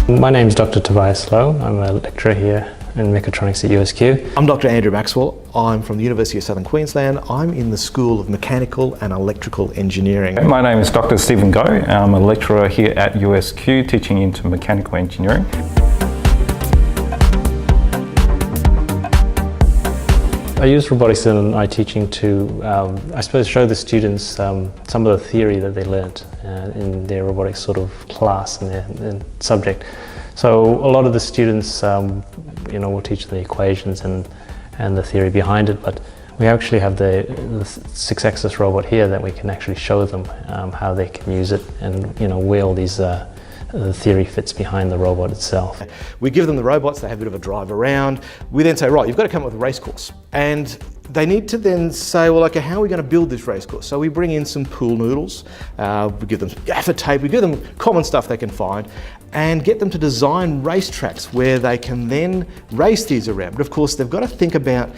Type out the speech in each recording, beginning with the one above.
My name is Dr. Tobias Lowe. I'm a lecturer here in mechatronics at USQ. I'm Dr. Andrew Maxwell. I'm from the University of Southern Queensland. I'm in the School of Mechanical and Electrical Engineering. My name is Dr. Stephen Goh. I'm a lecturer here at USQ teaching into mechanical engineering. I use robotics in my teaching to, I suppose, show the students some of the theory that they learnt in their robotics sort of class and their subject. So a lot of the students, we'll teach the equations and the theory behind it, but we actually have the 6-axis robot here that we can actually show them how they can use it and where all these the theory fits behind the robot itself. We give them the robots, they have a bit of a drive around. We then say, right, you've got to come up with a race course. And they need to then say, well, okay, how are we going to build this race course? So we bring in some pool noodles, we give them gaffer tape, we give them common stuff they can find, and get them to design race tracks where they can then race these around. But of course, they've got to think about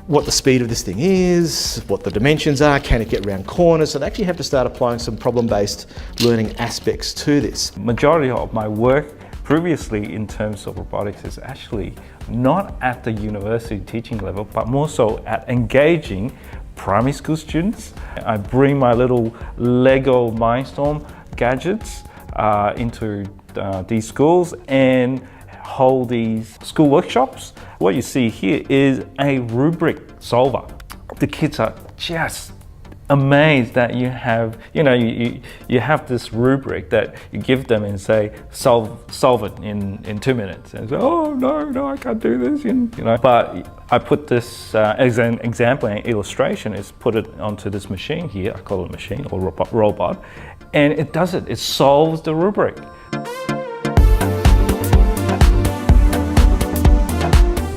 what the speed of this thing is, what the dimensions are, can it get around corners? So they actually have to start applying some problem-based learning aspects to this. Majority of my work previously in terms of robotics is actually not at the university teaching level, but more so at engaging primary school students. I bring my little Lego Mindstorm gadgets into these schools and hold these school workshops. What you see here is a rubric solver. The kids are just amazed that you have, you have this rubric that you give them and say, solve it in 2 minutes. And say, oh no, I can't do this, But I put this as an example and illustration, is put it onto this machine here. I call it a machine or robot, and it does it. It solves the rubric.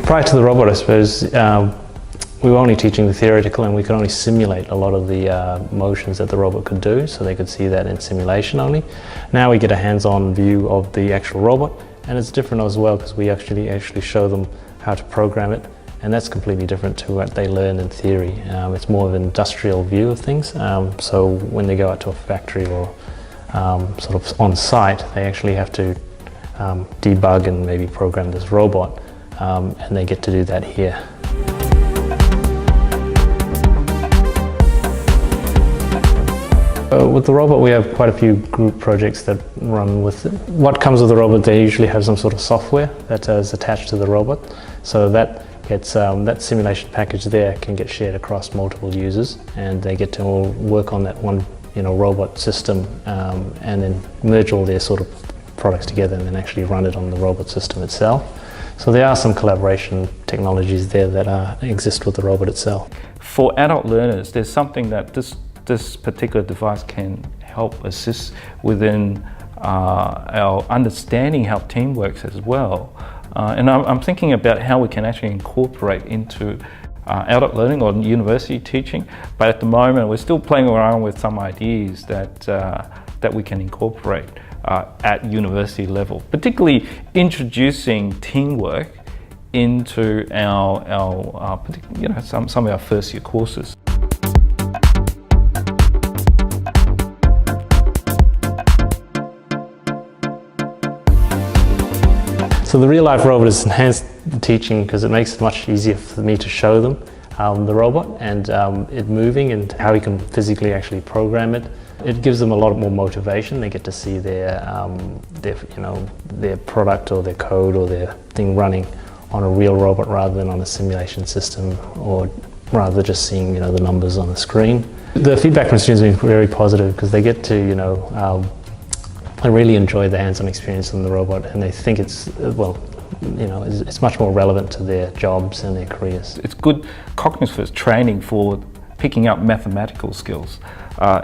Prior to the robot, I suppose, we were only teaching the theoretical and we could only simulate a lot of the motions that the robot could do, so they could see that in simulation only. Now we get a hands-on view of the actual robot, and it's different as well because we actually show them how to program it, and that's completely different to what they learn in theory. It's more of an industrial view of things, so when they go out to a factory or sort of on site, they actually have to debug and maybe program this robot. And they get to do that here. With the robot, we have quite a few group projects that run with it. What comes with the robot, they usually have some sort of software that is attached to the robot. So that gets, that simulation package there can get shared across multiple users, and they get to all work on that one robot system and then merge all their sort of products together and then actually run it on the robot system itself. So there are some collaboration technologies there that exist with the robot itself. For adult learners, there's something that this particular device can help assist within our understanding how team works as well. And I'm thinking about how we can actually incorporate into adult learning or university teaching, but at the moment we're still playing around with some ideas that we can incorporate at university level, particularly introducing teamwork into some of our first year courses. So the real life robot has enhanced the teaching because it makes it much easier for me to show them the robot and it moving and how we can physically actually program it. It gives them a lot more motivation. They get to see their product or their code or their thing running on a real robot rather than on a simulation system, or rather just seeing the numbers on the screen. The feedback from students has been very positive because they get to they really enjoy the hands-on experience on the robot, and they think it's it's much more relevant to their jobs and their careers. It's good cognitive training for picking up mathematical skills.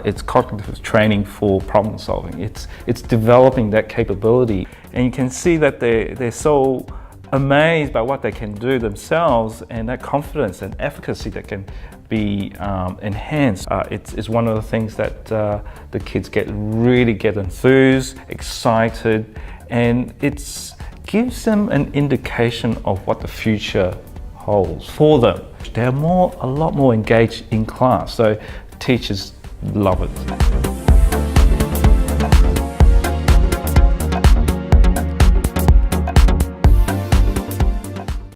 It's cognitive training for problem solving. It's developing that capability, and you can see that they're so amazed by what they can do themselves, and that confidence and efficacy that can be enhanced. It's one of the things that the kids really get enthused, excited, and it gives them an indication of what the future holds for them. They're a lot more engaged in class, so teachers love it.